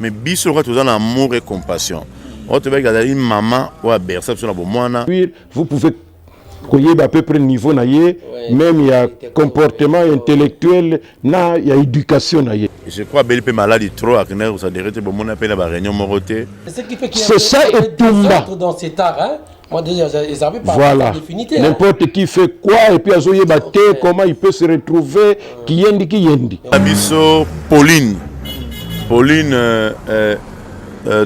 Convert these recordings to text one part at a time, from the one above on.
mais biso quand tu as amour et compassion. On te veut garder une maman ou à bercer sur la bombe. Vous pouvez connaître à peu près le niveau naïe, même il y a comportement intellectuel, il y a éducation naïe. Je crois que les malades trop à Kner ou ça dirait que bon appelle la réunion moroté. C'est ça et Tumba dans cet art, hein. Moi déjà ils avaient pas voilà. Définité. N'importe qui fait quoi et puis azoye baté comment il peut se retrouver qui yendi. Abisso Pauline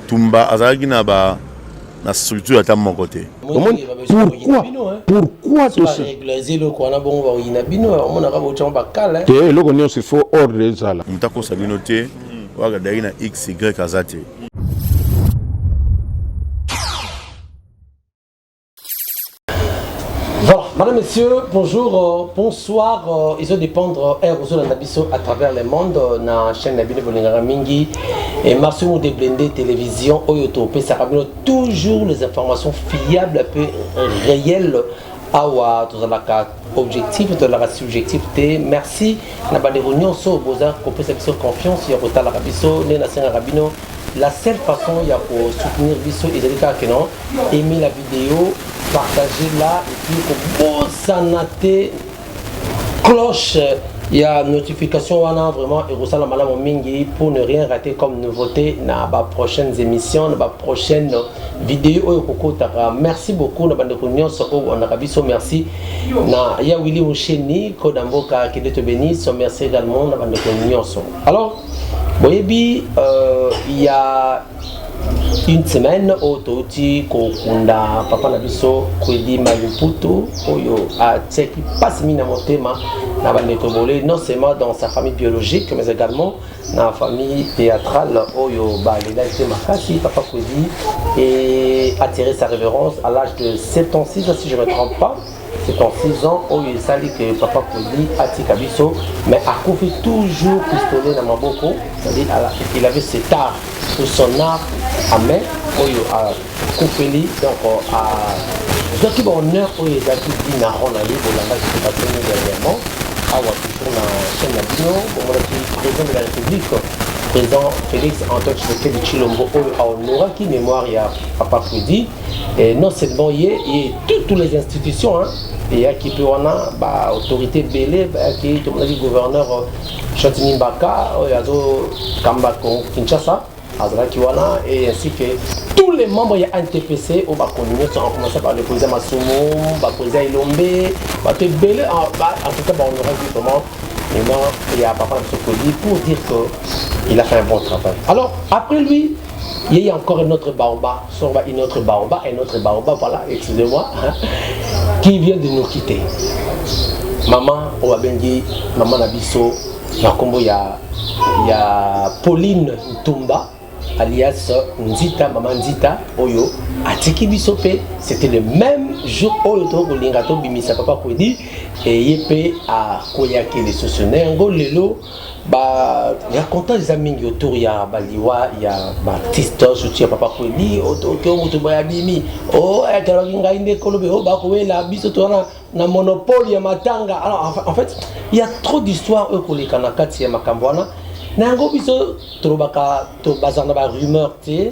Tumba azaki na ba na structure à mon côté. Pourquoi tout ça? Le cognon c'est faux ordre de ça là. Mutako salinoté wa gadai na XY kazate. Voilà, madame, messieurs, bonjour, bonsoir. Ils ont dépendre à travers le monde. Na chaîne Nabine Bolingara Mingi et Massimo de Blendé Télévision Oyoto. Ça ramène toujours les informations fiables, un peu réelles. Awa, tout ça, objectif, tout la subjectivité. Merci. Na ba de réunion so boza qu'on peut se confiance. Il y a autant la rabiso, né na senga rabino. La seule façon il y a pour soutenir biso et délicat que non, aimer la vidéo, partager là et puis pour sanater cloche. Il y a notification wana vraiment et ça la malama mingi pour ne rien rater comme nouveauté na ba prochaines émissions, na ba prochaines vidéos au kokotaka. Merci beaucoup na bande réunion so on a biso merci na ya Willy Moucheni Kodamboka qui te bénisse, merci également na bande réunion so. Alors Boyebi, il y a une semaine au Toti Kokunda Papa Nabiso Kwedi Maluputo Oyo a Tseki passe mina motema na banetobole non seulement dans sa famille biologique mais également dans la famille théâtrale Oyo Balela Makasi Papa Kwedi et attiré sa révérence à l'âge de 76 ans si je ne me trompe pas. C'est en 6 ans où il s'allie que Papa Kwedi a Tikabiso, mais a confié toujours pistolet dans Maboko, c'est-à-dire qu'il avait cet art pour son art à main, où il a confié donc à qui honneur où il a dit na Ronaï, pour la base qui est passée dernièrement, à toujours dans la chaîne Nabino, pour le président de la République, président Félix Antoine Tshisekedi Tshilombo, où a honoré qui mémoire il y a Papa Kwedi, et non seulement il y a toutes les institutions, hein, et qui peut avoir autorité belé qui comme dit gouverneur Chantini Mbaka Kambako Kinshasa Azrakiwana et ainsi que tous les membres de NTPC au Bakonino sont commencé par le président Massoumou, le président Ilombe, en tout cas on aurait vu comment il y a Papa Sokodi pour dire qu'il a fait un bon travail. Alors après lui il y a encore un autre baoba, voilà, excusez-moi, hein, qui vient de nous quitter. Maman, on va bien dire, maman Nabiso, il y a Pauline Tumba, alias Nzita, maman Nzita, Oyo, Atiki Bisope, c'était le même jour où le Lingato Bimisa Papa Kwedi, et Yepé à Koyake les Sosionnaires, Ngolelo. Il y a content des amis autour, il y a Baliwa, il y a Baptiste, je Papa Kwedi, na monopole ya matanga. Alors en fait, il y a trop d'histoires eux les kanakati ya makambwana. Nango biso trobaka to bazana ba rumeur té,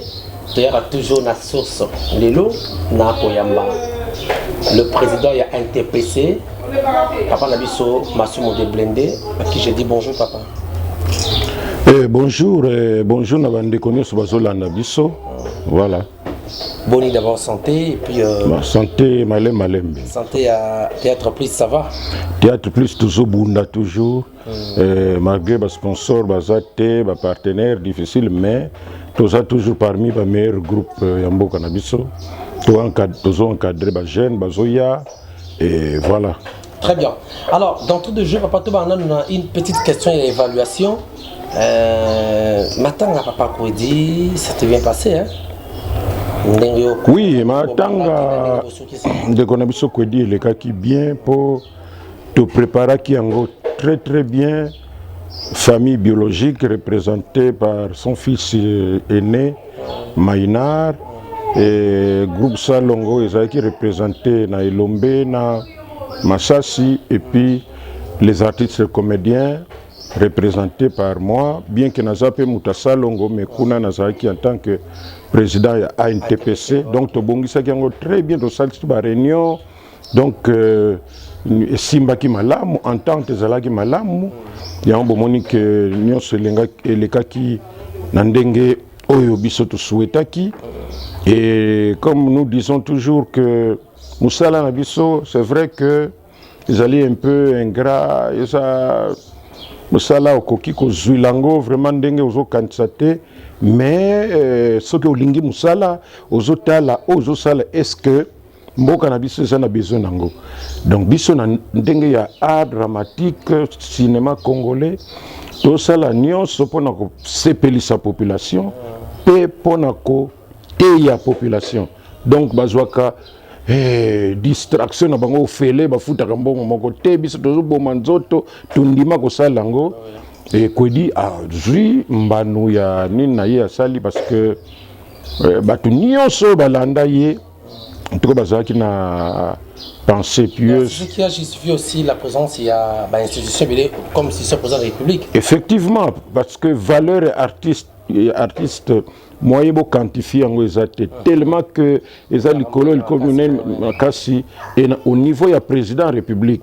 d'ailleurs toujours na source lelo na koyamba. Le président il y a NTPC, Papa Nabiso Massimo de Blendé, à qui je dis bonjour papa. Bonjour, bonjour Nabande Konyo Sobazola Nabiso. Voilà. Boni d'abord santé et puis santé malem. Santé à Théâtre Plus ça va. Théâtre Plus toujours bunda toujours. Malgré les sponsors, les partenaires difficiles mais tous toujours parmi les meilleurs groupes Yambo Canabiso. Tous encadré les jeunes, Bazoya et voilà. Très bien. Alors dans tout de jeu papa on a une petite question et évaluation. Matanga Papa Kwedi, ça t'est bien passé hein? Oui, Matanga de Konabiso Kwedi le cas qui bien pour te préparer qui en très très bien. Famille biologique représentée par son fils aîné Mainar et groupe Salongo qui représenté na Ilombe na Masasi et puis les artistes comédiens représenté par moi, bien que Nazape Moutasalongo, mais Kuna Nazaki en tant que président de ANTPC. Donc, Tobongisa qui a très bien de la réunion. Donc, Simba qui malamu, entente Zalaki malamu, il y a un bon monique, Nyon Selenga et les Kaki Nandenge Oyo Bisoto Souetaki. Et comme nous disons toujours que Moussala Nabiso, c'est vrai que ils allaient un peu ingrats, Moussala Okokiko Zuilango, vraiment Ndenge Ozo Kansate, mais ce que Olingi Moussala, Ozo Tala, Ozo Sala, est-ce que Mboka na biso ça na besoin nango. Donc biso na ndenge ya art dramatique cinéma congolais to sala nyonso pona ko sepelisa population pe pona ko teya population. Donc bazwaka distraction na bango ofele bafuta mbongo moko te biso tozo boma nzoto tundima ko sala ngo et Kwedi a zui mbanu ya nini na ye asali parce que batu nyonso balanda ye. En tout cas, il y a pensée pieuse. Ce qui a justifié aussi la présence, il y a une institution comme si c'est le président de la République. Effectivement, parce que valeur artiste, moi, je quantifie tellement que les alcools et au niveau du président de la République,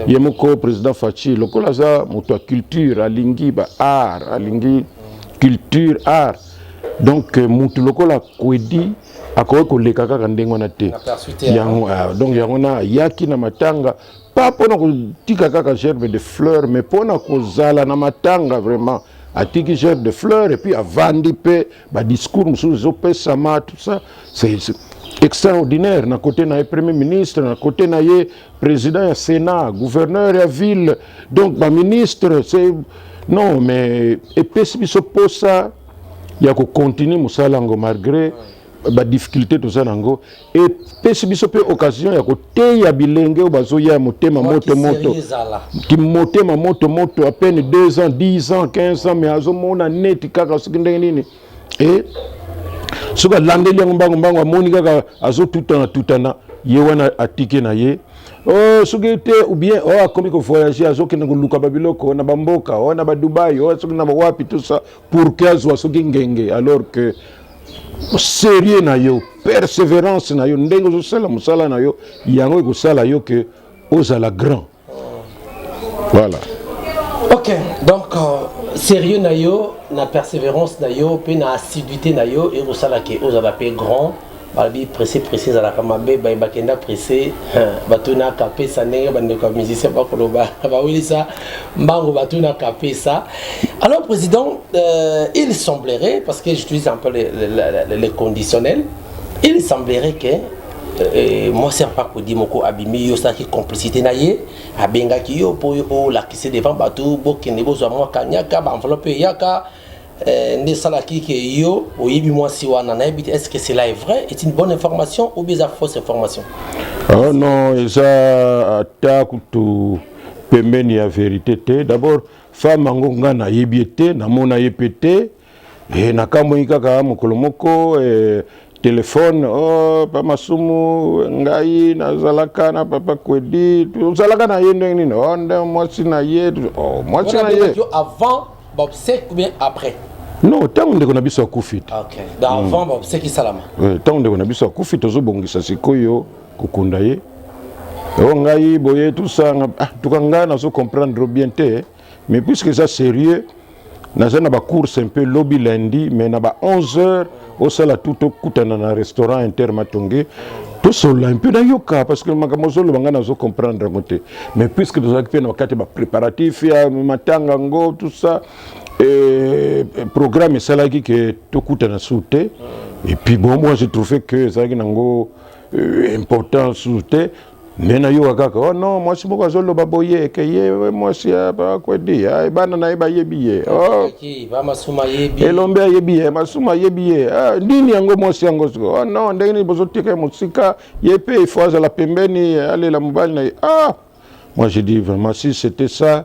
il y a le président Fachi, le culture, alingi, art, alingi, culture, art. Donc, Moutoulokola Kwedi, akowe koleka kaka ndenge wana te donc yango na yaki na matanga pas pona kotika kaka gerbe de fleurs mais pona kozala na matanga vraiment atiki gerbe de fleurs et puis avandi pe ba discours musuzu opesama tout ça c'est extraordinaire na côté na premier ministre na côté na ye président ya Sénat gouverneur ya ville donc ba ministre c'est non mais epesi biso posa ya ko continuer musalango malgré ba difficulté tout ça nango et pesi biso pe occasion ya côté ya bilenge bazo ya motema moto qui motema moto à peine 2 ans 10 ans 15 ans mais azo mona net kaka sikindenge nini et soka landeli mbango amoni kaka azo tutana ye wana atike na ye oh sugete ou bien oh comme ko voyager azo ke nguluka babiloko na bamboka oh na ba Dubai oh soki na wapi tout ça pour que azo soki ngenge alors que sérieux na yo persévérance na yo ndenge zo sala musala na yo yango ko sala yo que ozala grand voilà. Ok, donc sérieux na yo na persévérance na yo pe na assiduité na yo et osala ke ozala pe grand balbi pressé à la kamabe ba bakenda pressé batuna kapé ça ndenge bande ko musicien ba ko ba oui ça mbango batuna kapé ça. Alors président, il semblerait, parce que j'utilise un peu les conditionnels, il semblerait que moi c'est pas pour dire moko abimi yo ça qui complicité na ye abenga ki yo po yo la qui se devant bateau bokende bozo moi kanyaka ba enveloppe yaka ne salaki ke yo oyibi moi si wana na ebit est-ce que cela est vrai, est une bonne information ou bien fausse information? Oh non, ça attaque tout pembeni ya vérité te. D'abord femme ngonga na yebiete na mona yepete et na kambo kaka mokolo moko téléphone oh pa masumu ngai na zalaka na papa Kwedi zalaka na yende nini oh nda mwasi na ye oh mwasi na ye avant Bob c'est combien après? Non, tant on a biso akufit. OK. D'avant Bob c'est qui salama. Oui, tant on a biso akufit ozo bongisa sikoyo kokunda ye. Oh ngai boye tout ça tout kanga na so comprendre bien te mais puisque ça sérieux na za na ba course un peu lobby lundi mais na ba 11h au sala tout kutana na restaurant Intermatonge tout cela un peu na yoka parce que makamozolo banga na so comprendre ngote mais puisque nous avons fait na wakati ba préparatif ya matanga ngo tout ça programme sala qui que tout kutana souté et puis bon moi j'ai trouvé que ça qui nango important souté. Nena yo kaka oh non moi si moko zolo baboye ke ye moi si ba Kwedi ai bana na iba yebiye oh ba masuma yebi elombe yebiye masuma yebiye ndini yango moi si yango oh non ndeni bozotika musika yepe il faut la pembeni aller la mobile na moi j'ai dit vraiment si c'était ça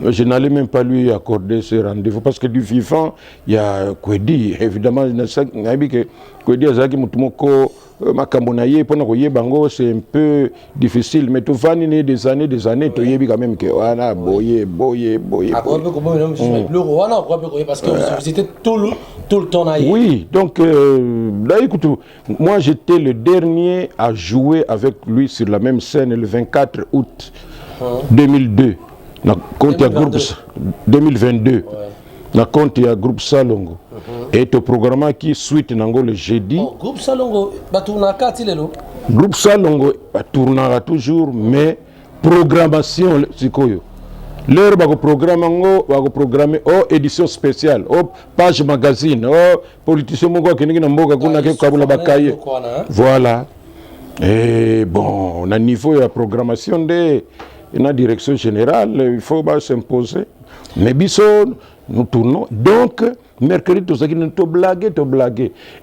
je n'allais même pas lui accorder ce rendez-vous parce que du vivant il y a Kwedi évidemment na ça ngabi que Kwedi azaki mutumoko makambo na ye pona ko yebango c'est un peu difficile mais to vani ne des années to yebi quand même que wana boye parce que vous étiez tout le temps là. Oui, donc là écoute, moi j'étais le dernier à jouer avec lui sur la même scène le 24 août 2002. Na compte groupe 2022. Na compte groupe Salongo. Et le programme qui suite nango le jeudi. Groupe Salongo ba tourna kati lelo. Groupe Salongo ba tournera toujours mais programmation sikoyo. L'heure va programmer édition spéciale, page magazine, politicien mongo qui n'a pas kuna ke kabula bakaye. Voilà. Et bon, on a niveau de la programmation de la direction générale, il faut s'imposer. Mais biso nous tournons donc mercredi to blaguer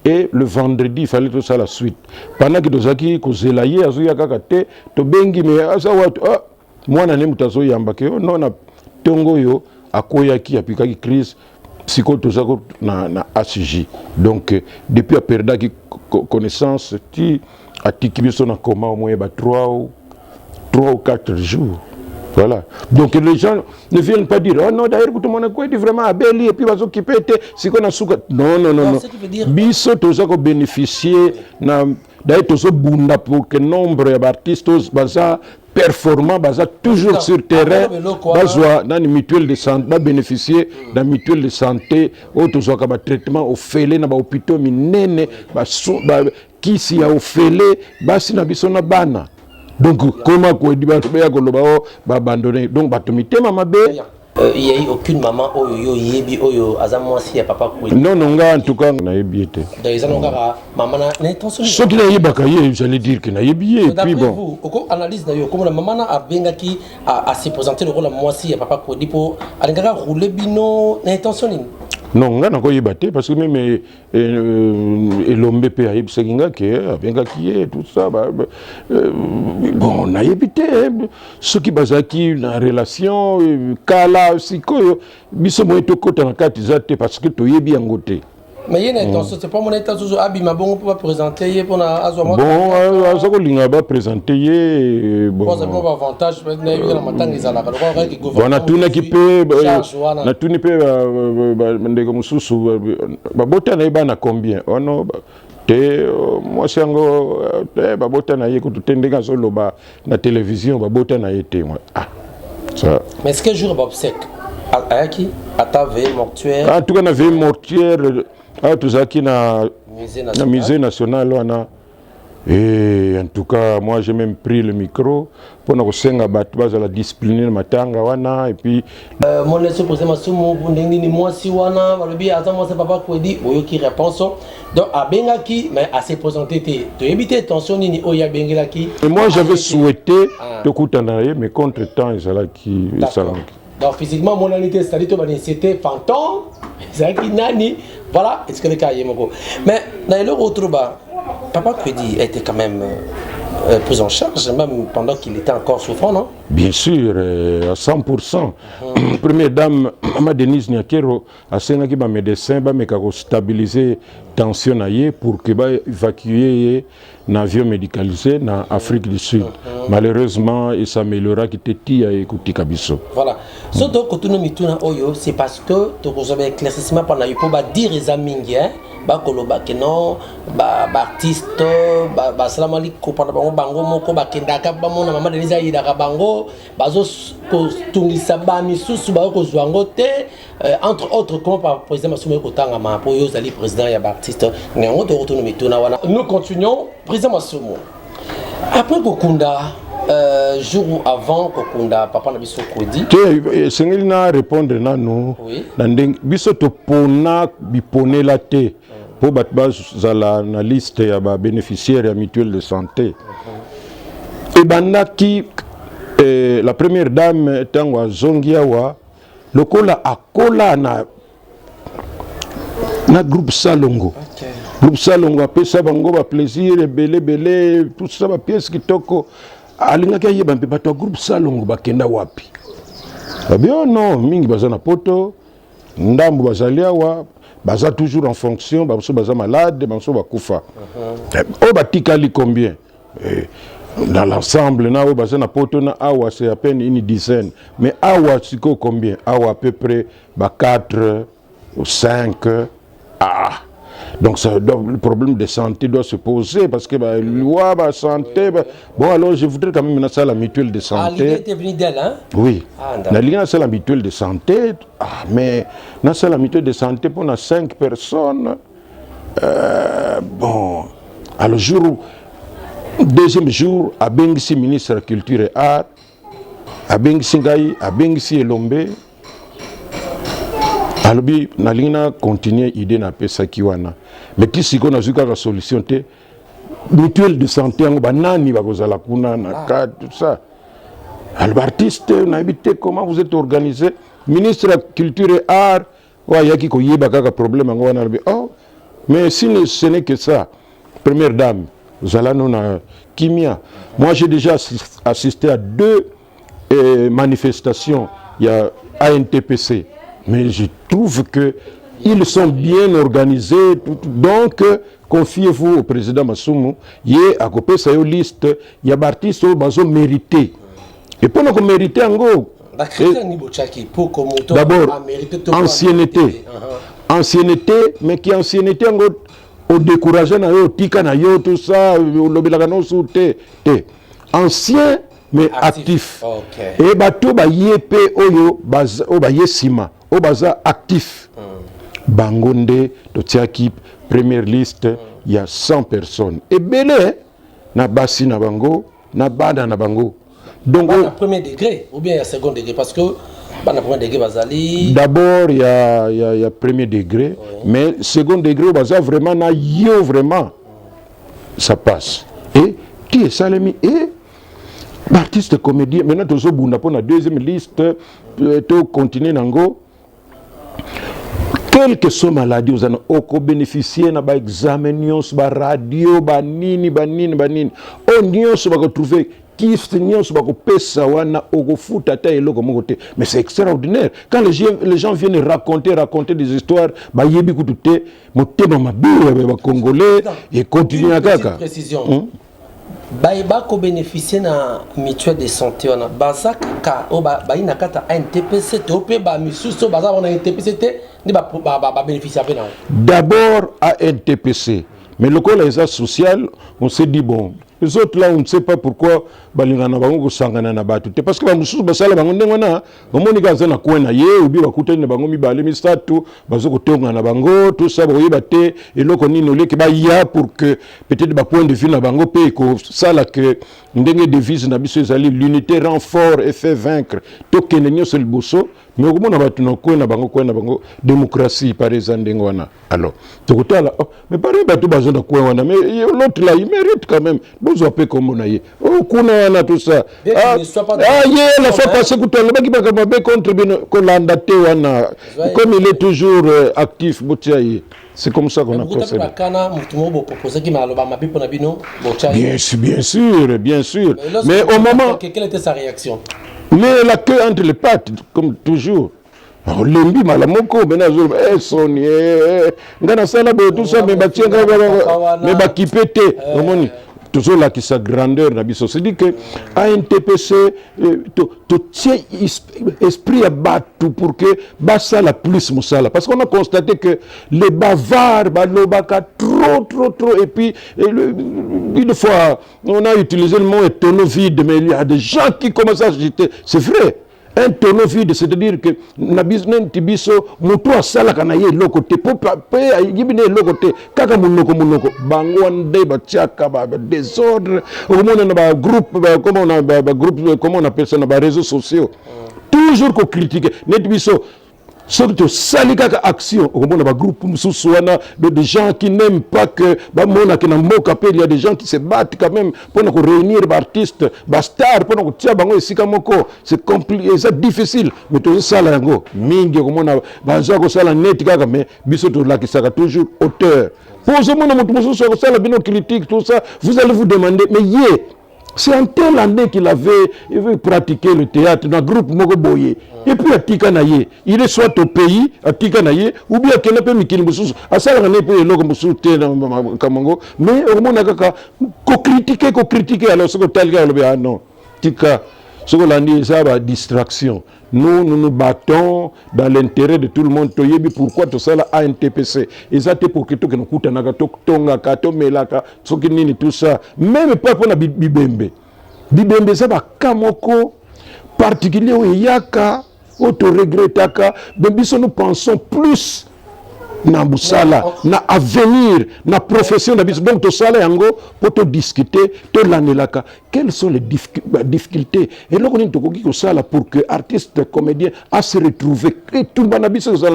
et le vendredi il fallait tout ça la suite. Pendant que tozaki ko zelaye azuya kakate to bengi mais asa watu mwana ne mutazo yambake non na tongo yo akoyaki apikaki crise psychotosako na ACJ donc depuis a perdaki connaissance ti atiki biso na coma au moins 3 ou 4 jours. Voilà. Donc les gens ne viennent pas dire oh non d'ailleurs tout le monde est vraiment abeli et puis va s'occuper si qu'on a souka non. Biso tozako bénéficier na d'ailleurs tozo bunda pour que nombre d'artistes baza performant baza toujours sur terrain bazwa dans une mutuelle de santé ba bénéficier d'un mutuelle de santé au tozo ka ba traitement au fele na ba hôpitaux minene ba kisi ya ofele basi na biso na bana. Donc, comment quoi dit abandonné donc batomité maman bé il y a eu aucune maman oyo yebi oyo azamwasi ya papa quoi non en tout cas na yebiete dans les anongara maman na intention ce qui na yebaka ye j'allais dire que na yebié puis bon vous analyse na yo comme la maman na abengaki à se présenter le rôle la mwasi ya papa quoi dit pour alingaka rouler bino na intention ni non nga nako yebate parce que même elombe pe ayebisaki ke abengaki ye tout ça bon na yebite ce qui bazaki na relation kala sikoyo biso mo etokota na kati zate parce que toyebi yango te. Mais il y a une intention, c'est pas mon intention, Abima bon pour présenter pour bon azako linga ba présenter bon ça bon avantage na yebi na matanga izala ka ko gouvernement na tuna ki pe na tuni pe ndeko mususu babota na ibana combien ono te moi sango te babota na ye ko tutendenga solo ba na télévision babota na yete moi ça mais est-ce que jour Bob Sec qui ata veille mortuaire en tout cas na veille mortuaire tout ça qui na musée national wana et en tout cas moi j'ai même pris le micro pour nous senga batu bazala discipliner matanga wana et puis mon laisse poser ma sumo bundingi ni moi si wana balobi attends moi c'est papa ko dit oyo qui réponse donc abenga qui mais à se présenter te éviter tension ni oya bengela qui et moi j'avais souhaité te kutana mais contre-temps ils allaient qui donc physiquement mon analyse c'est-à-dire c'était fantôme c'est qui nani voilà est-ce que le cas yemoko mais dans le autre bas papa Kwedi était quand même pris en charge même pendant qu'il était encore souffrant non bien sûr à 100%. Première dame Mama Denise Nyakero a senga ki ba médecin ba meka ko stabiliser tension na ye pour que ba évacuer un avion médicalisé na Afrique du Sud. Malheureusement il s'améliora qui teti a écouté kabiso. Voilà. So donc kotuno mituna oyo c'est parce que to ko zobe éclaircissement pendant yupo ba dire les amingi ba koloba que non ba artiste ba salamali ko pendant bango moko ba kendaka ba mona Mama Denise ayidaka bango bazo ko tungisa ba misusu ba ko zwango te entre autres comme par président Massoumé Kotanga ma po yo zali président ya ba artiste ngango to kotuno mituna wana nous continuons président Massoumé après Kokunda jour avant Kokunda papa na biso Kwedi te sengeli na répondre nanu na ndenge biso to pona bipone la te pour bat bazala na liste ya ba bénéficiaires ya mutuelle de santé et bandaki la première dame tangwa zongiawa lokola akola na groupe Salongo. Groupe Salongo apesa bango ba plaisir belé tout ça ba pièce kitoko alingaki yeba mpe bato groupe Salongo bakenda wapi babio non mingi bazana poto ndambu bazali awa baza toujours en fonction, baza malade, baza bakufa. Oh batikali combien? Dans l'ensemble, c'est à peine une dizaine. Mais awa, c'est combien? Awa à peu près 4 ou 5. Donc le problème de santé doit se poser parce que la loi, la santé. Bon, alors je voudrais quand même la mutuelle de santé. L'idée était venue d'elle, hein? Oui. La mutuelle de santé. Mais la mutuelle de santé pour 5 personnes. Bon, alors deuxième jour, à Bengsi, ministre de la Culture et Art, à Bengsi Ngaï, à Bengsi Elombe, alors Nalina continue l'idée na pesa kiwana. Mais si on a une solution, mutuelle de santé, banani bakozala kuna na cadre tout ça. Alors artiste, n'habitez comment vous êtes organisé, ministre de la Culture et Art, ouais yaki ko yeba kaka problème ngwana oh mais si ce n'est que ça, première dame. Kimia. Moi, j'ai déjà assisté à 2 manifestations. Il y a ANTPC. Mais je trouve qu'ils sont bien organisés. Donc, confiez-vous au président Massoumou. Il y a à côté de liste, il y a des artistes qui ont mérité. Et pour nous mériter, en gros, d'abord, ancienneté. Ancienneté, mais qui ancienneté, en gros, au découragé na yo tika na yo tout ça lobelaka no souté ancien mais actif et bato ba yepé oyo baza o ba yesima o baza actif bangonde to tiaki première liste il y a 100 personnes et belé na basi na bango na banda na bango donc au premier degré ou bien au second degré parce que d'abord, il y a premier degré, mais second degré, vraiment, vraiment, ça passe. Et qui est ça, et l'artiste comédien, maintenant, tu as pour la deuxième liste, tu continues nango. Quelle que soit maladie, vous avez bénéficié de l'examen, de la radio, banini. On y a retrouvé. Mais c'est extraordinaire. Quand les gens viennent raconter des histoires, Congolais et continuer à faire. Précision. Baïba ko bénéficier na mutuelle de santé on a bazak ka o ba ina kata NTPC to pe ba misuso bazak on a NTPC ni ba bénéficier pe na. D'abord à NTPC. Mais le collège social, on s'est dit bon. Les autres là, on ne sait pas pourquoi balingana bango sangana na batu. Parce que ba mususu basala bango ndengona, omoni kaza na kwena ye ubi bakutani na bango mibale misatu, bazoko tonga na bango, tout ça boyeba te eloko nini oleki ba ya pour que peut-être ba point de vue na bango pe ko sala que ndenge devise na biso ezali l'unité rend fort et fait vaincre. Tokene nyoso liboso, mais okomona batu na kwena bango démocratie par exemple ndengona. Alors, tokotala mais pareil batu bazona kwena mais l'autre là il mérite quand même. Bonjour peu comme on a eu. Oh, kuna na tout ça. La fois passée, contre comme il est toujours actif, c'est comme ça qu'on a procédé. Bien sûr. Mais au moment. Quelle était sa réaction? Mais la queue entre les pattes, comme toujours. Lembi malamoko benazo soni ngana sala be tout ça mais batienga mais bakipete omoni toujours là qui sa grandeur na biso c'est dit que ANTPC to tient esprit à battre pour que basa la plus musala parce qu'on a constaté que les bavards balobaka trop et puis une fois on a utilisé le mot tonneau vide mais il y a des gens qui commencent à agiter c'est vrai. Un tonneau vide, c'est-à-dire que Nabisnen Tibiso, Moutoua Salakana ye lokote, Popé, Yibine lokote, Kaka Mounoko, Bangwande, Bachaka, désordre, au moment où on a un groupe, comment on appelle ça, des réseaux sociaux. Toujours qu'on critique, Netbiso. Surtout, salika action, au moment où on a un groupe de gens qui n'aiment pas que, il y a des gens qui se battent quand même pour nous réunir des artistes, des stars, pour nous tirer bango ici comme c'est compliqué, c'est difficile. Mais tout ça là, mingi comme on a, banzako ça là net mais biso là qui sera toujours auteur. Pour ce moment, nous ça la bino critique tout ça, vous allez vous demander, mais C'est en telle année qu'il avait pratiqué le théâtre dans le groupe Mogoboye. Et puis à Tikanaye, il est soit au pays, à Tikanaye, ou bien qu'il n'a pas mis qu'il moussous. À ça, on n'est pas le moussou dans Kamango. Mais au moins, on a critiqué, alors ce que tel gars, ah non, Tika, ce qu'on a dit, c'est la distraction. Nous nous battons dans l'intérêt de tout le monde. Pourquoi tout ça là a un TPC? Et ça c'est pour que tout le monde tout ça. Même pas pour la Bibembe. Bibembe ça va kamoko particulier où yaka auto-regrettaka. Nous pensons plus na busala, na avenir, na profession d'habitude. Donc tout ça là yango pour te discuter, te l'anelaka. Quelles sont les difficultés? Et là on est tout ça là pour que artistes, comédiens à se retrouver. Et tout le monde a besoin de ça. Il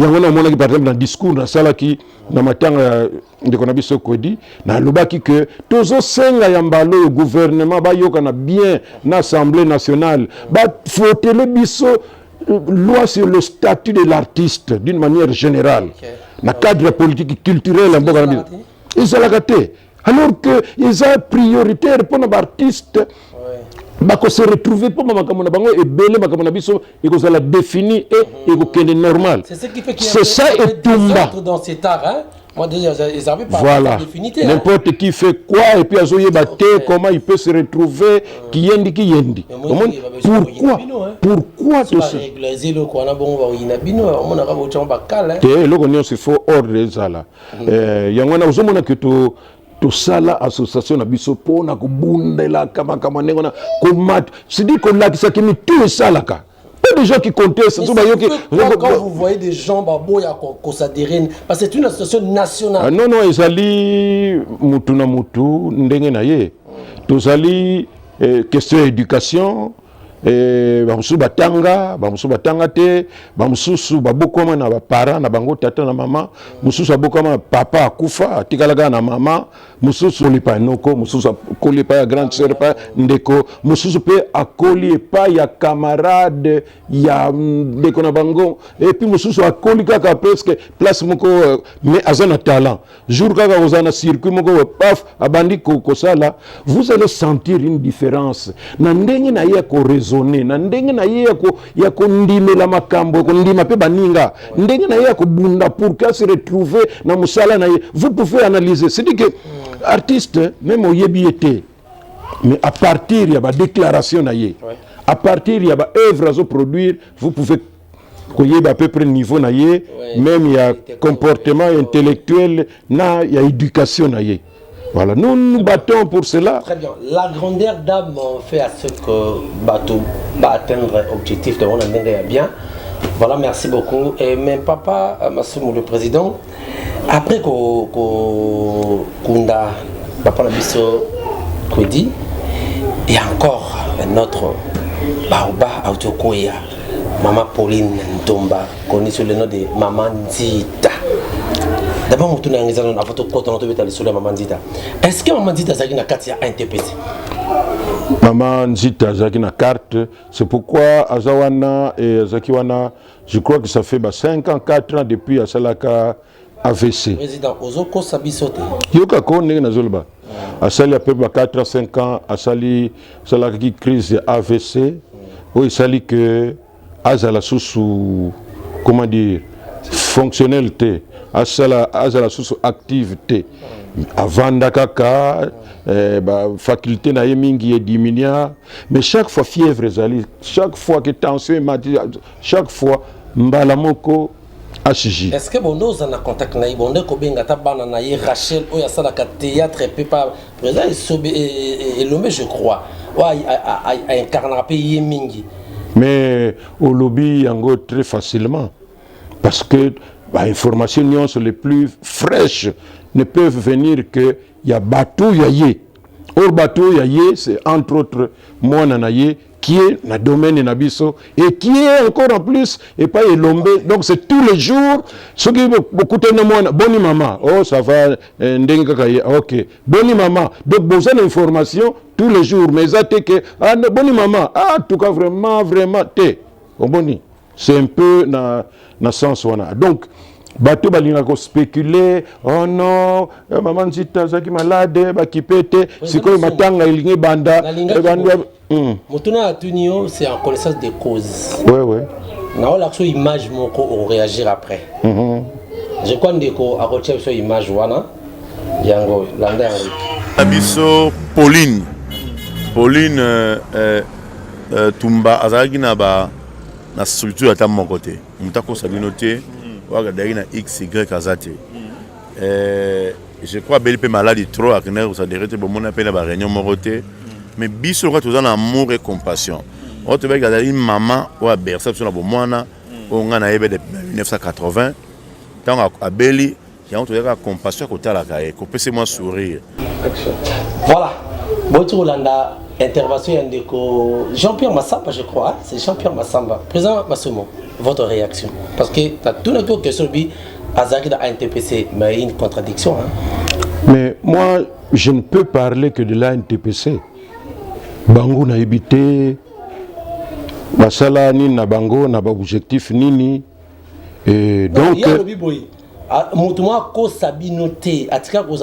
y a un moment qui par exemple dans le discours dans ça là qui dans ma temps de konabiso kodi na lobaki que tozo senga yambalo gouvernement ba yokana bien na Assemblée nationale ba voter le biso loi sur le statut de l'artiste d'une manière générale. Dans le cadre politique et culturel, ils sont gâtés. Alors que ils sont prioritaires pour les artistes. Ils se retrouver pour les artistes et belle et ils la définir et ils normal. C'est ce qui fait qu'il y a des désordre dans cet art. Hein? Moi, déjà, ils n'avaient pas voilà. Définité. N'importe qui fait quoi, et puis comment il peut se retrouver, qui yendi. Pourquoi tout ça? Il faut ordre ça là. Il y a un que tout ça là, association na biso pour na kubundela kama nengo komat. C'est dit qu'on l'a qui ça qui met tout ça là. Des gens qui contestent. Quand vous voyez des gens parce que c'est une association nationale. Non, ils allaient mutu na mutu ndenge na ye. Tous allaient question d'éducation. Bamusu batanga te bamususu babokoma na parents na bango tata na mama mususu abokoma papa akufa atikalaga na mama mususu lipa noko mususu akoli pa ya grande sœur pa ndeko mususu pe akoli pa ya camarade ya ndeko na bango et puis mususu akoli kaka presque place moko mais azana talent jour kaka ozana circuit moko paf abandi ko sala vous allez sentir une différence na ndenge na ya ko na ndenge na ye ya ko ndimela makambo ko ndima pe baninga ndenge na ye ya ko bunda pour que se retrouver na musala na ye vous pouvez analyser c'est dit que artiste même au yebiete mais à partir il y a ba déclaration na ye à partir il y a ba œuvre à produire vous pouvez koyeba à peu près niveau na ye même il y a comportement intellectuel na il y a éducation na ye. Voilà, nous nous battons pour cela. Très bien. La grandeur d'âme fait à ce que Bateau va atteindre l'objectif de Ronald bien. Voilà, merci beaucoup. Et même papa, Massoumou le président, après Kunda, papa Nabiso Kwedi, et encore un autre, Baoba Autokoya, Maman Pauline Ntomba, connue sous le nom de Maman Nzita. D'abord, on a une photo de Maman Nzita. Est-ce que Maman Nzita a une carte à NTPC? Maman Nzita a une carte. C'est pourquoi Azawana et Zakiwana, je crois que ça fait 5 ans, 4 ans depuis Asalaka AVC. Président, Ozoko Sabisote. Yoka Kone Nazolba. Asali a peu 4 ans, 5 ans, Asali Salaka crise AVC. Oui, Sali que Azala sous comment dire, fonctionnalité. Azala sous activité. Avant Dakaka, faculté na yemingi est diminuée, mais chaque fois fièvre zali, chaque fois que tension chaque fois mbalamoko HJ. Est-ce que bondo zana contact na bondo ko benga ta bana na ye Rachel oya sala ka théâtre pe pas présent et l'homme je crois. Wa incarner pe yemingi. Mais au lobby yango très facilement parce que les informations les plus fraîches ne peuvent venir que il y a Batou Yaye. Or Batou Yaye, c'est entre autres moi Nanaye qui est dans le domaine de Nabiso et qui est encore en plus et pas Elombe. Donc c'est tous les jours ce qui beaucoup de moi boni maman. Oh ça va ok. Boni maman. Donc besoin d'informations tous les jours mais ça que ah boni maman. Ah en tout cas vraiment te. Boni. C'est un peu dans sens wana. Donc bato balinga ko spéculer, oh non, maman Nzita zaki malade, ba kipete, sikoyo matanga ilingi banda. Motuna Tunio, c'est en connaissance des causes. Ouais. Na l'action image moko on réagir après. Je crois ndeko a retiré sur image wana yango landa yango. Abiso Pauline Tumba azaki na structure à mon côté. Mutako sabinoté wa gadaki na XY azate. Je crois belle peu maladie trop akner ou ça derete bon mon appel à réunion moroté mais biso quand tous en amour et compassion. On te va une maman ou à bercer sur la bomona on a naïbe de 1980 tant à Beli qui ont toujours la compassion côté à la caille qu'on peut se moi sourire. Voilà. Bonjour Landa, intervention de Jean-Pierre Massamba, je crois. Hein? C'est Jean-Pierre Massamba. Président Massomo, votre réaction? Parce que tu as tout notre question de Azaki dans ANTPC, mais il y a une contradiction. Hein? Mais moi, je ne peux parler que de l'ANTPC. Bango na habité, basala ni na bango na ba objectif nini. Et donc. Il y a le biboy. Moutouma ko sabinoté, atika ko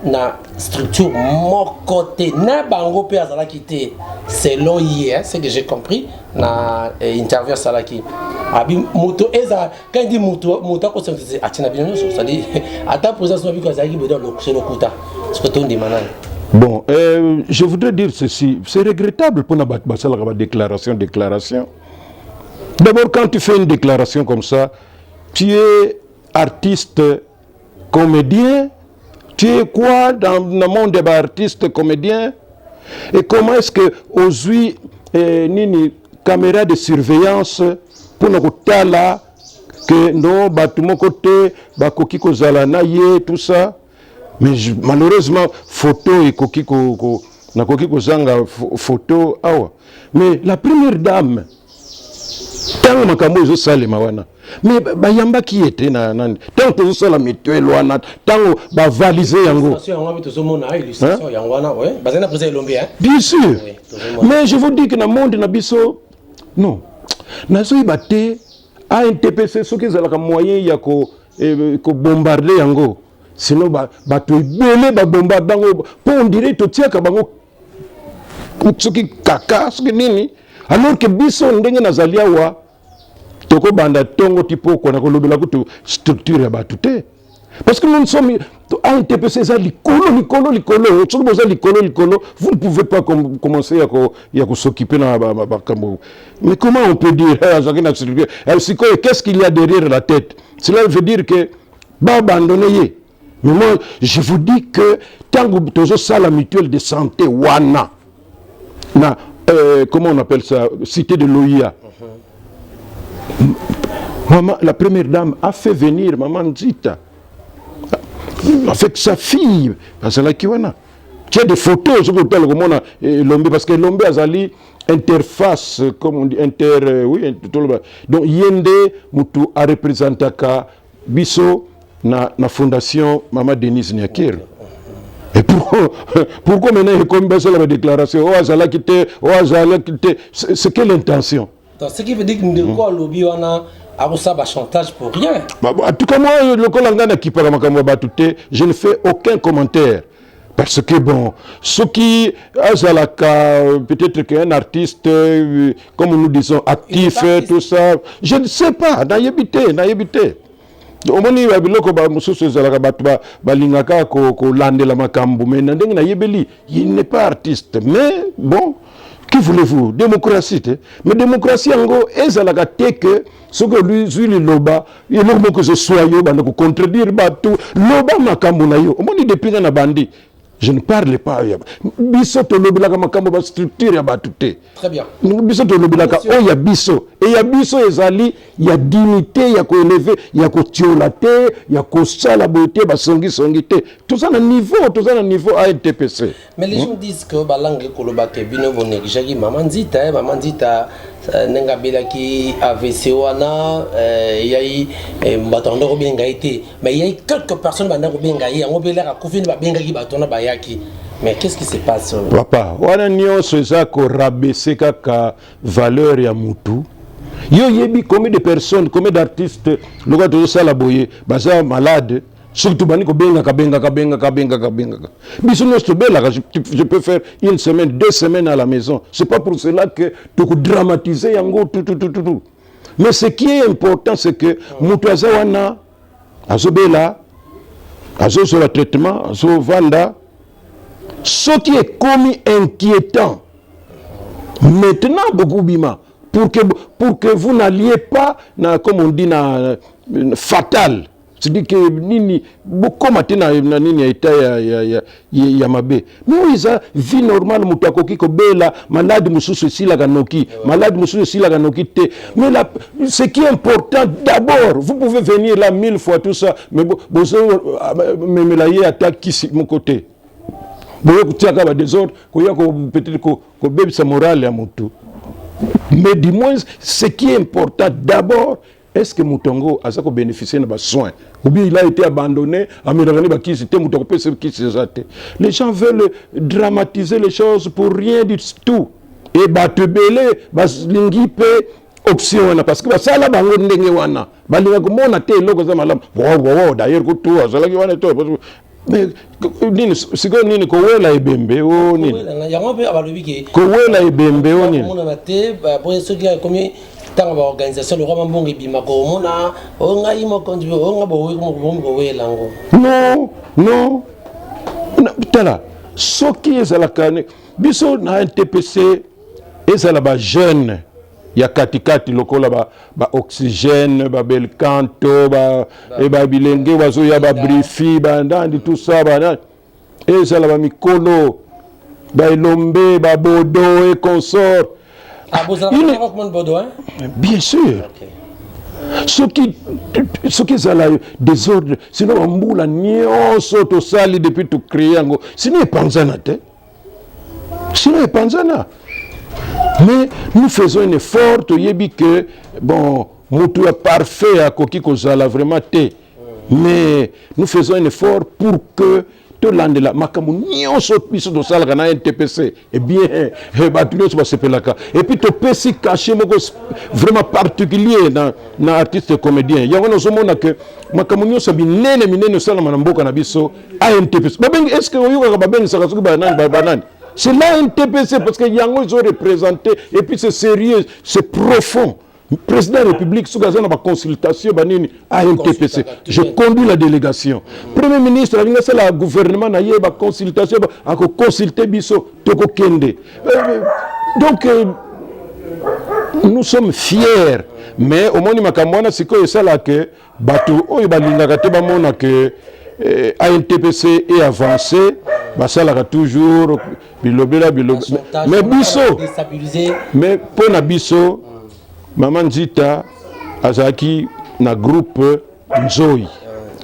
na structure mon côté na bango pe azala quitté selon hier c'est que j'ai compris na interview salaki abi moto eza quand il dit moto ko c'est atina bien ça dit ata présence no biko azaki bedo le kuta ce que ton demande. Bon, je voudrais dire ceci, c'est regrettable pour na basala déclaration. D'abord quand tu fais une déclaration comme ça, tu es artiste, comédien. Tu es quoi dans le monde des artistes, comédiens? Et comment est-ce que aujourd'hui, nini caméra de surveillance pour nous là que non, tout mon côté, koki ko zalana ye tout ça. Mais malheureusement, photo et koki ko na koki ko zanga photo awa. Mais la première dame, tant makambo zo sale mawana. Mais bayamba qui était tant que ça la mutuelle wana tant ba valiser yango bien sûr mais je vous dis que dans le monde na biso non nazo ibate ANTPC ce qui est moyen ya ko bombarder yango sinon ba to belé ba bombarder yango pour on dirait to tiaka bango ce qui kaka ce qui nini alors que biso ndenge nazalia wa toko banda tongo tipo kona ko lobela ko structure ya batute parce que nous sommes à NTPC ça likolo vous ne pouvez pas commencer à s'occuper na bakambo mais comment on peut dire qu'est-ce qu'il y a derrière la tête? Cela veut dire que ba abandonner mais moi je vous dis que tant que tozo sala mutuelle de santé wana na comment on appelle ça, cité de l'OIA. Maman, la première dame a fait venir Maman Nzita avec sa fille parce que tu as des photos sur l'Ombe parce que l'Ombe a zali interface comme on dit donc yende mutu a représenté ka biso na fondation Maman Denise Nyakir. Et pourquoi maintenant il comme ça la déclaration c'est quelle intention? Donc, ce qui veut dire que nous devons lobby un chantage pour rien. En tout cas, moi, je ne fais aucun commentaire. Parce que bon, ce qui peut-être qu'un artiste, comme nous disons, actif, tout ça, je ne sais pas, naïbité. Au moment il n'est pas artiste, mais bon. Que voulez-vous? Démocratie. Mais démocratie, en gros, est à la gâte que ce que lui, le loba, il faut que ce soit yo, pour contredire tout. Loba makambunayo. Au moins, il depuis un bandit. Je ne parle pas. Bisoto lobilaka makambo structure ya batute. Très bien. Bisoto lobilaka oh ya biso. Et ya biso ezali ya dignité ya ko élever, ya ko tiolate, ya ko sala beauté ba songi te. Tout ça na niveau ANTPC. Mais les gens disent que balangue kolobake bino bonegijaki Maman Nzita nenga belaki AVC wana yayi mbatando ko benga été mais il y a quelques personnes banda ko benga yi ngo belaka ko fini ba benga ki batona bayaki mais qu'est-ce qui se passe papa wana nyonso eza ko rabaisser kaka valeur ya mutu Yo yebi combien de personnes, combien d'artistes, le gars de Salaboye, baza malade, surtout bani ko benga. Biso notre belle, je peux faire 1 semaine, 2 semaines à la maison. C'est pas pour cela que tu peux dramatiser yango tout. Mais ce qui est important, c'est que Moutaza wana, azobela, azo sur le traitement, azo vanda, ce qui est commis inquiétant. Maintenant, beaucoup bima. Pour que vous n'alliez pas, comme on dit, fatal. C'est-à-dire que nini, beaucoup matin nini ya mabe. Mais oui, ça vie normale mutakoki ko bela, malade mususu sila kanoki, malade mususu sila kanoki te. Mais là, ce qui est important d'abord, vous pouvez venir là 1000 fois tout ça, mais me la y attaque qui mon côté. Boyo kutiaka ba désordre, peut-être ko bébé sa morale ya mutu. Mais du moins, ce qui est important d'abord, est-ce que Moutongo a bénéficié de soins? Ou bien il a été abandonné, les gens veulent dramatiser les choses pour rien du tout. Et batebele, lingipe option parce que ça là bango ndenge wana. Balinga komona te loko za malam. D'ailleurs ko tout azala ki wana to. Mais si ko nini ko wela ebembe o nini. Yango pe abalobi ke. Ko wela ebembe o nini. Mona na te pour ceux qui a commis tant organisation le roi mbongi bima ko mona o ngai mo kondu o ngabo mo wela ngo. Non. Tala. Soki ezalaka biso na NTPC ezala jeune ya katikati lokola ba oxygène ba belcanto ba bilenge bazo ya ba brifi ba ndandi tout ça ba ezala ba mikolo ba elombe ba bodo et consort. Ah vous avez comment bodo hein? Bien sûr. Ce qui ezala désordre sinon mbula nyonso to sali depuis tout créer ngo sinon panzana te. Sinon panzana. Mais nous faisons un effort, tu yebi que, bon, nous est parfait à Koki Kozala, vraiment té. Mais nous faisons un effort pour que tout le monde là, makamu nyonso piso do sala kana NTPC, eh bien, batulio se passe pelaka. Et puis tu peux si cacher vraiment particulier dans artiste comédien. Yango no somona que makamu nyonso minene sala manamboka na biso à NTPC. Babengi est-ce que oyuka babengi sakasuki banani? C'est là un TPC parce que Yango ils ont représenté et puis c'est sérieux, c'est profond. Le président de la République, sous la consultation, à un TPC. Je conduis la délégation. Premier ministre, le gouvernement a une consultation, a consulté Bisso, Toko Kende. Donc, nous sommes fiers. Mais au moins, c'est que ça là que Batou, que ANTPC est avancé, ça là toujours bilobela. Mais Bisso, mais pour na Bisso, Maman Zita azaki na groupe Nzoï,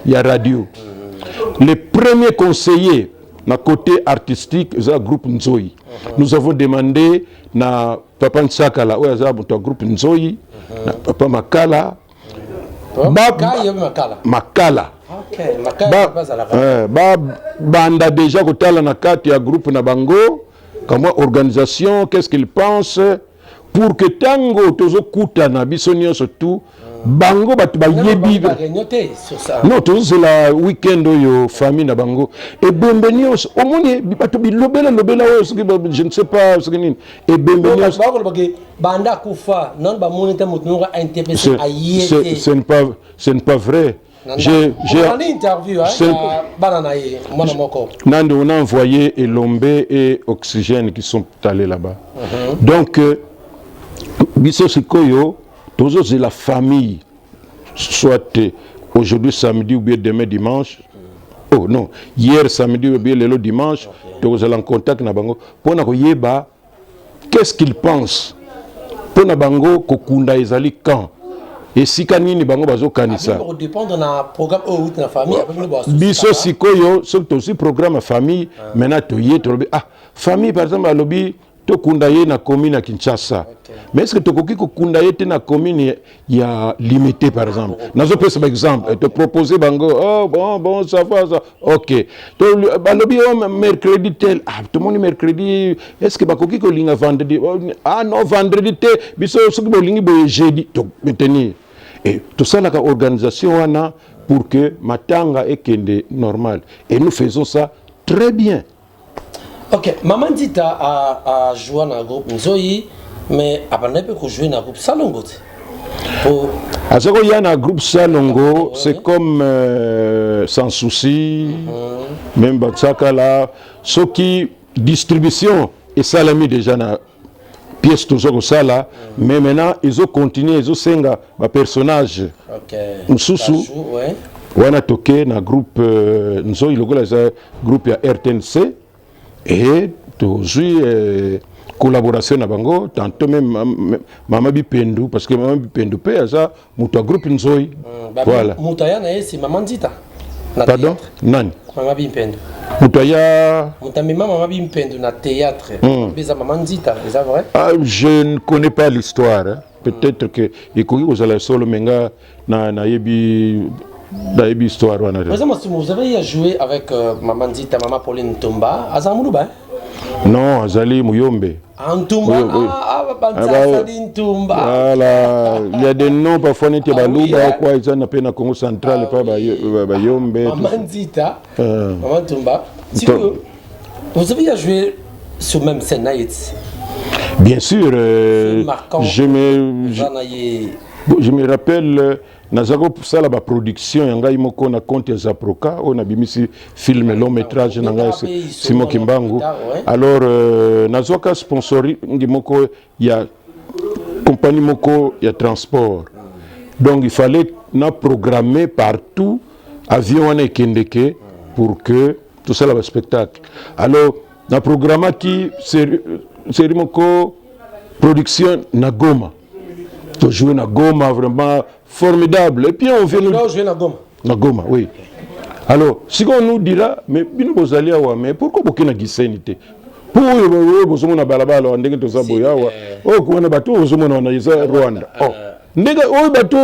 il y a radio. Les premiers conseillers na côté artistique, c'est le groupe Nzoï. Nous avons demandé na Papa Nsakala, où est le groupe Nzoï, na Papa Makala. Makala. Banda déjà kotala na kati ya groupe na bango, comme organisation, qu'est-ce qu'ils pensent pour que tango tozo kuta na bisonio surtout bango batu ba yebi non tozo c'est la week-end yo famille na bango et bembenios au monde batu bilobela je ne sais pas ce que ni et bembenios banda kufa non ba monita mutnunga NTPC ayete ce n'est pas vrai. J'ai interview Nando on a envoyé Elombe et Oxygène qui sont allés là-bas. Donc Bisso Sikoyo, toujours c'est la famille, soit aujourd'hui samedi ou bien demain dimanche. Oh non, hier samedi ou bien le dimanche, tous en contact na bango. Pour na koyeba, qu'est-ce qu'ils pensent? Pour na bango kokunda ezali quand? Et si kanini bango bazo kanisa. Ça dépend de la programme ou de la famille. Bisso Sikoyo, c'est aussi programme famille. Maintenant toyé famille par exemple à lobby. to kundaye na commune à Kinshasa. Mais est-ce que tu peux kundaye na commune ya limité par exemple? Nazo pesa par exemple te proposer bango oh bon ça va ça. OK. To balobi mercredi tel tout le monde mercredi est-ce que bakoki ko linga vendredi ah non vendredi te biso soki bolingi boye jeudi to maintenir. Et tout ça la organisation wana pour que matanga ekende normal et nous faisons ça très bien. Ok, Maman Dita a joué dans le groupe Nzoyi, mais après peut jouer dans le groupe Salongo. Il y a un groupe Salongo, c'est comme Sans Souci, même Batsaka là, ce qui distribution et salami déjà na pièce toujours ça là, mais maintenant ils ont continué, ils ont senga ba personnage. Ok. Nsusu. On a toqué dans le groupe Nzoyi, le groupe ya RTNC. Et toujours collaboration na bango tantôt même Mama Bipendu parce que Mama Bipendu pe ça muto groupe Nzoyi voilà mutaya na yesi Maman Dita pardon nani Mama Bipendu mutaya Mama Bipendu na théâtre beza Maman Dita c'est vrai je ne connais pas l'histoire hein. Peut-être que ikoki kozala solo menga na yebi Daïbi histoire wana. Vous avez joué avec Maman Dita, Maman Pauline Tomba, Azamoulouba? Non, Azali Mouyombe. Antumba, Tomba. Voilà, il y a des noms parfois n'étaient pas louba quoi, ils en appellent à Congo central et pas Bayombe. Maman Dita, Maman Tomba. Vous avez joué sur même scène Naït? Bien sûr, je me rappelle. Nazako ça la production yanga imoko na compte za Proca on a bimisi film long métrage nanga Simon Kimbangu alors nazoka sponsori ngimoko ya compagnie moko ya transport donc il fallait na programmer partout avion on ekendeke pour que tout ça la spectacle alors na programme qui série moko production na Goma to jouer na Goma vraiment formidable. Et puis on vient nous jouer la Goma. La Goma, oui. Alors, si on nous dira, mais bino bozali awa, mais pourquoi beaucoup na gisenité? Pour bozomo na balabala on ndenge toza boya wa. Oh ko na bato bozomo na isa Rwanda. Oh. Ndenge bato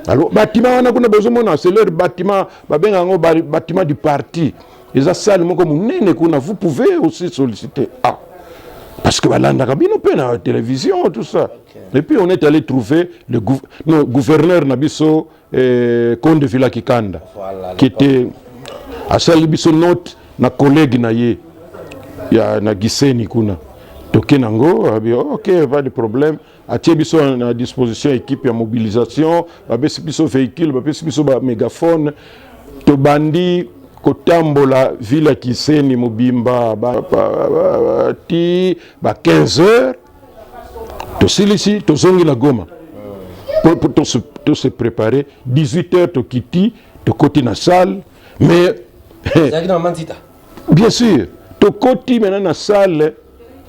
alors bâtiment wana kuna bozomo na c'est leur bâtiment babenga ngo bâtiment du parti. Eza salle moko munene kuna vous pouvez aussi solliciter. Ah. Parce que balanda kabino pe na télévision tout ça. Okay. Et puis on est allé trouver le gouverneur Nabiso Conde Villa Kikanda voilà, qui était à celle biso note na collègue na ye ya na Giseni kuna. Toké nango OK pas de problème. Atie biso à disposition équipe ya mobilisation, ba biso véhicule, ba biso mégaphone to bandi kotambola villa Kiseni mobimba ti ba 15 heures to silisi to zongi la Goma pour to se préparer 18 heures to kiti to koti na salle mais bien sûr to koti maintenant na salle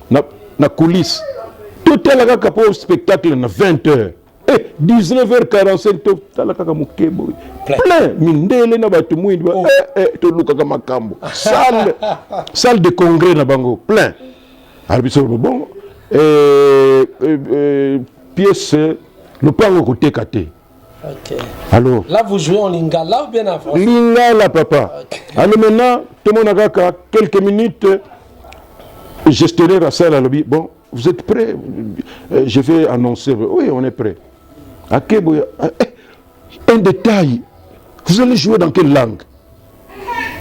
na coulisse tout est là pour spectacle na 20 heures 19h45 tala kaka mukebo plein mindele na batu mwindi to luka makambo salle de congrès na bango plein arbitre bon pièce le pango côté kate. OK. Alors là vous jouez en lingala ou bien en français? Lingala papa. Okay. Alors maintenant tout le monde a quelques minutes gestionnaire à salle à lobby bon vous êtes prêts? Je vais annoncer oui on est prêts. Un détail, vous allez jouer dans quelle langue?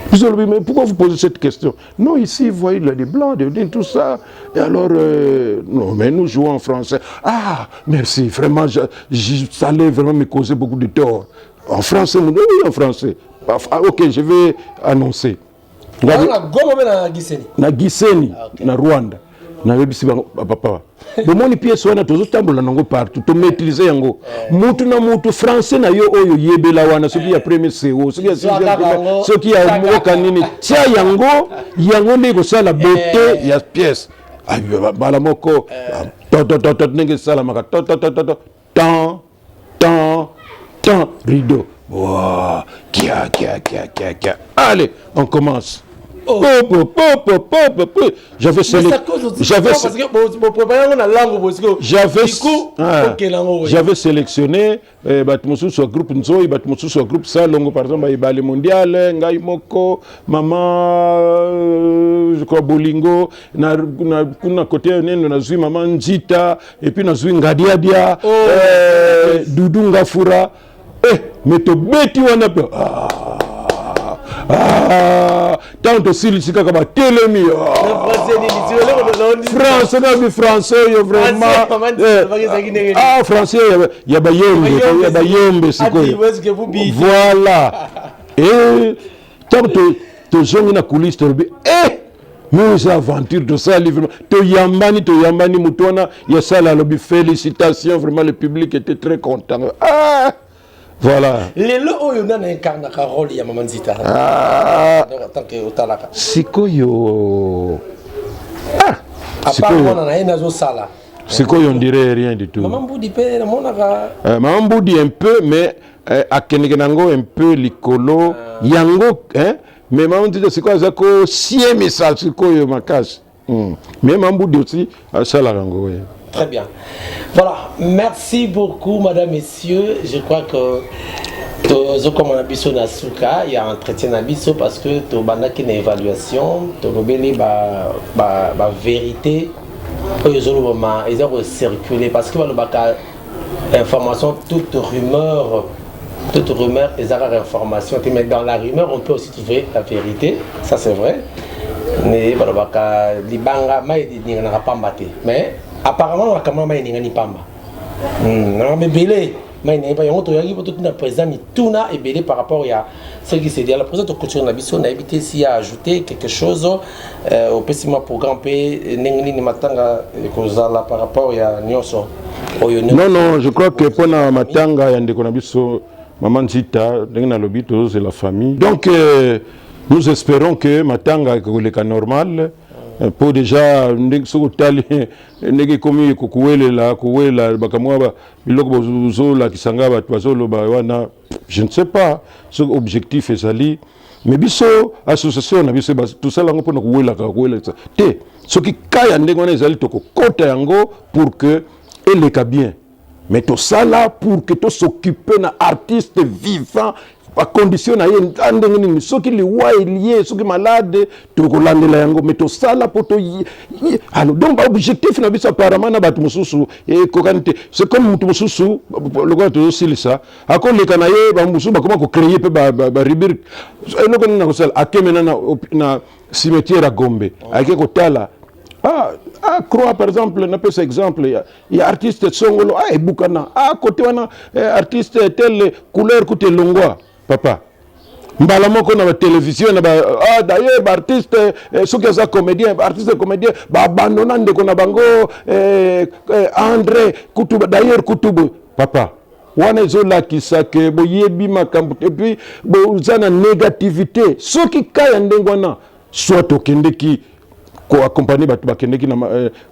Vous allez, mais pourquoi vous posez cette question? Non, ici, vous voyez, il y a des blancs, tout ça. Et alors, non, mais nous jouons en français. Ah, merci, vraiment, ça allait vraiment me causer beaucoup de tort. En français, oui, en français. Ah, ok, je vais annoncer. Na Giseni, na Rwanda. Na bebisi papa bomoni pièce wana tozotambola nango partout to maîtriser yango mutu na mutu français na yo oyo yebela wana soki ya premier CO soki ya soki ya mboka nini tia yango ndeko sala beauté ya pièce ay bala moko to nenge sala maka temps rideau wow kia allez on commence J'avais sélectionné sur groupe Nzoi, sur groupe Salongo, par exemple, Ibale Mondial, Ngai Moko, Maman, je crois Bolingo, na côté Nazui Maman Nzita, et puis Nazui Ngadiadia, Doudou Ngafura, mais to beti wana tant aussi les Sika comme Télémi. Français, vraiment. Français, il y a Bayombe, voilà. Et tant que gens na coulisse, nous aventures de ça, to Yambani, Moutona, il y a ça là, félicitations, vraiment le public était très content. Voilà. Les lots où on a incarné un rôle, il y a Maman Zita. Tant que au talaka. Sikoyo. À part on a un nazo sala. Sikoyo on dirait rien du tout. Maman Boudi pe monaka. Maman Boudi un peu, mais à Keneganango un peu likolo. Yango, hein? Mais Maman Zita c'est quoi ça ko siemi sal Sikoyo makas. Mais Maman Boudi aussi salarango. Très bien. Voilà. Merci beaucoup, madame, messieurs. Je crois que comme on a biso nasuka, il y a un entretien à biso parce que tu as une évaluation, tu as la vérité. Ils ont circulé parce que information, toute rumeur, ils ont information. Mais dans la rumeur, on peut aussi trouver la vérité. Ça, c'est vrai. Mais mais apparemment, on a quand même un pamba. Mais belé, mais on a président Mituna et belé par rapport à ce qui s'est dit. La présidente culture n'a on a évité s'y a ajouté quelque chose au pessima programme P Nengli Matanga par rapport à Nyonso. Non, je crois que pour la Matanga, il y a des Maman Zita, c'est la famille. Donc, nous espérons que Matanga est normal. Pour déjà je ne sais pas ce objectif est ali mais biso association na biso tout ça là on peut ce qui kaya ndengona ezali to kota yango pour que elle le bien mais tout ça là pour que to s'occuper na artiste vivant à condition na yé ceux qui les voient liés ceux qui malades tu kolandela yango mais tout ça là pour to alors donc objectif na biso apparemment na batu mususu et kokanite c'est comme mutu mususu le gars to silisa akon le kanaye ba mususu ba comment ko créer pe ba ribir no konna ko sel akemena na cimetière à Gombe ake ko tala croix par exemple n'a pas cet exemple il y a artiste songolo et bukana côté wana artiste tel couleur côté longwa papa mbala moko na télévision na d'ailleurs artiste ceux qui sont comédien artiste comédien ba abandonna ndeko na bango André Kutuba d'ailleurs Kutuba papa wana zola kisake boyebi makambo et puis bozana négativité ceux qui kaya ndengwana soit okendeki ko accompagner batu bakendeki na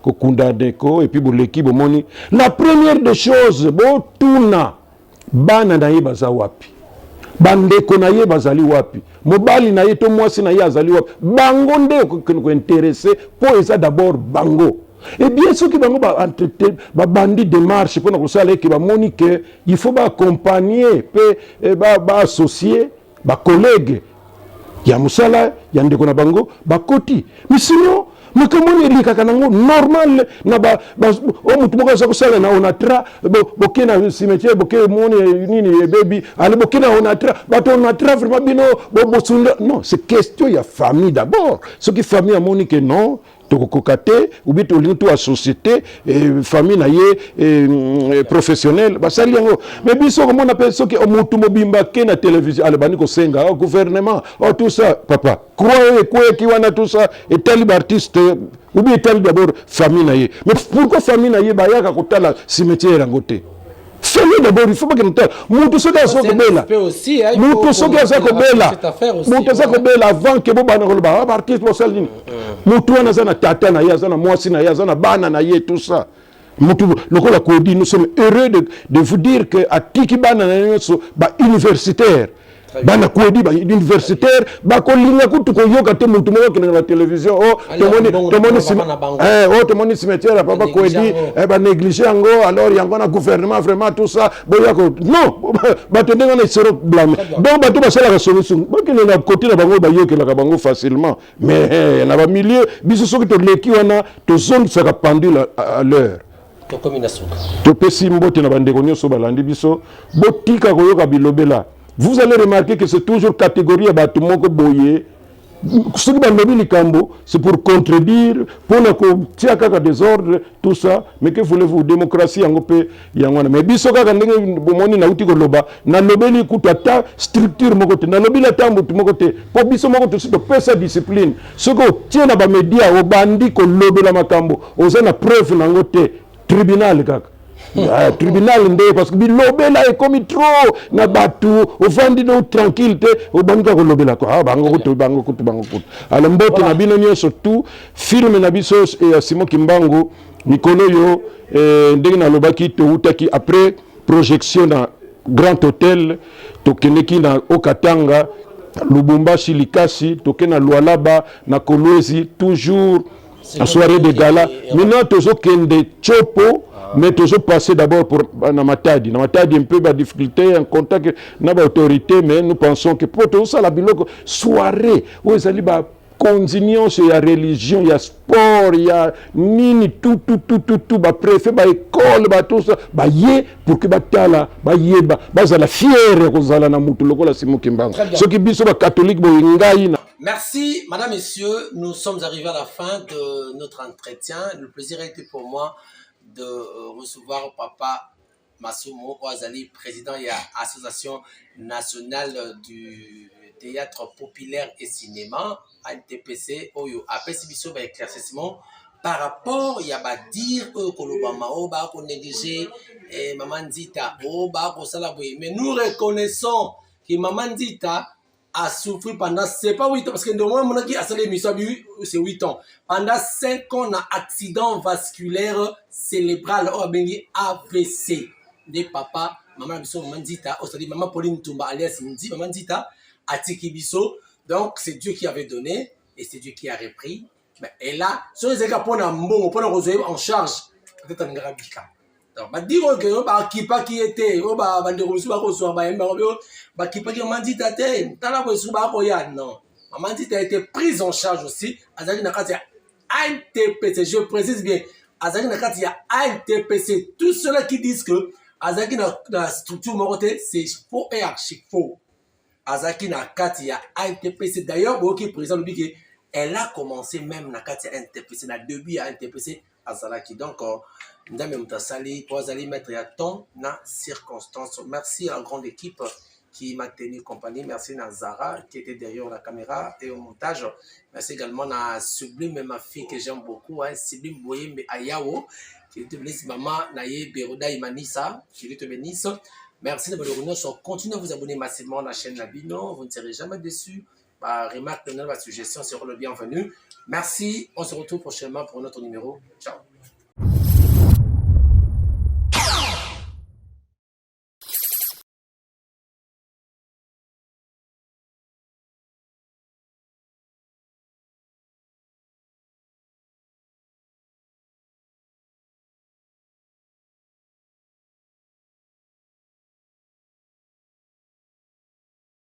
ko kundade ko et puis boleki bomoni la première des choses bo tuna bana na yeba wapi bandeko na ye bazali wapi mobali na ye to mwasi na ye azali wapi bango nde ko intéresser pour ça d'abord bango et bien ceux qui bango ba bandi démarche pour na ko sala ke ba moni que il faut ba accompagner pe ba associer ba collègue ya musala ya ndeko na bango ba koti mais sinon makamoni lika kanango normal na ba o mutu moko sa kusala na onatra bokena cimetière bokena moni nini baby ale bokena onatra bato onatra vraiment bino bosunda non c'est question ya famille d'abord ce qui famille a moni que non tokokate ou bien to société famille na ye professionnel basali yango mais biso comme on appelle ce que mutu mobimba ke na télévision ale bani ko senga au gouvernement tout ça papa croyez quoi qui wana tout ça et tel artiste ou bien tel d'abord famille na ye mais pourquoi famille na ye ba yaka kotala cimetière yangote famille d'abord il faut pas que nous mutu soka soko bela mutu soka soko bela mutu soko bela avant que boba na koloba artiste posal nini mutu wana zana tata na ye zana mwasi na ye zana bana na ye tout ça mutu lokola kodi nous sommes heureux de vous dire que atiki bana na yeso ba universitaire bana kwedi ba universitaire ba ko linga kutu ko yoka te mutu mo ko na télévision oh tomoni cimetière papa kwedi ba négliger ngo alors yango na gouvernement vraiment tout ça boya ko non ba te ndanga na sero blâme donc ba to ba sala solution ba ke na côté na bango ba yoke la bango facilement mais na ba milieu biso soki to leki wana to zone saka pendule à l'heure to pesi mbote na bandeko nyonso balandi biso botika koyoka bilobela. Vous allez remarquer que c'est toujours catégorie ya bato moko boye soki balobi likambo c'est pour contredire pona kotia kaka désordre tout ça mais que voulez-vous démocratie yango pe yango wana mais biso kaka ndenge bomoni nauti koloba nalobeli kutu ata structure moko te nalobeli ata motu moko te po biso moko tosi topesa discipline soki otie na bamedia obandi kolobela makambo oza na preuve nango te tribunal kaka tribunal nde parce que bilobela ekomi trop na batu ofandi no tranquille te obanika kolobela ko bango kutu alors mbote na bino nyonso tout film na biso Simon Kimbangu mikolo yo ndenge na lobaki to utaki après projection na Grand Hôtel tokeneki na Okatanga Lubumbashi Likasi tokena Lualaba na Kolwezi toujours en soirée de gala maintenant tozo kende chopo mais toujours passer d'abord pour Namatadi. Namatadi un peu de difficulté, en contact avec l'autorité, mais nous pensons que pour tout ça, la soirée, où ils allaient continuer, il y a religion, il y a sport, il y a nini, tout, préfet, école, tout ça, pour que batala, la fière, qu'on na mutu lokola Simon Kimbangu. Ceux qui sont catholiques, merci, madame, messieurs, nous sommes arrivés à la fin de notre entretien. Le plaisir a été pour moi de recevoir papa Massoumou Ouazali, président de l'Association nationale du théâtre populaire et cinéma, ANTPC, Oyo, après ce éclaircissement par rapport il y a dire Kolobama, Oba, qu'on néglige, Maman Zita, Oba, mais nous reconnaissons que Maman Zita a souffert pendant, c'est pas 8 ans, parce que normalement, mon a salé l'émission, c'est 8 ans. Pendant 5 ans, on a accident vasculaire cérébral, on a béni AVC. Des papas, maman Bisso, maman Dita, maman Pauline Toumba, alias Ndi, maman Dita, Atiki Bisso. Donc, c'est Dieu qui avait donné, et c'est Dieu qui a repris. Et là, sur les écarts, pour nous en charge, peut-être un grabika. Donc, bah dire que bah qui pas qui était bah bande reçu ba ko so ba yamba bah qui pas qui mandi tate tala ko su ba ko ya non mandi a été prise en charge aussi azali na kati ya ANTPC, je précise bien azali na kati ya ANTPC. Tous ceux-là qui disent que azali na structure moroté c'est faux et archi faux. Azaki na kati ya ANTPC d'ailleurs boki président lui que elle a commencé même na kati ya ANTPC na début à ANTPC azalaki donc Ndame Moutasali, pour aller mettre à temps dans circonstances. Merci à la grande équipe qui m'a tenu compagnie. Merci à Zara qui était derrière la caméra et au montage. Merci également à Sublime, ma fille que j'aime beaucoup, hein, Sublime Boyembe Ayao, qui te bénisse, maman Naye Beroda Imanissa, qui te bénisse. Merci de vous revenir. Continuez à vous abonner massivement à la chaîne Nabino. Vous ne serez jamais déçus. Remarque, suggestion sera le bienvenu. Merci. On se retrouve prochainement pour notre numéro. Ciao.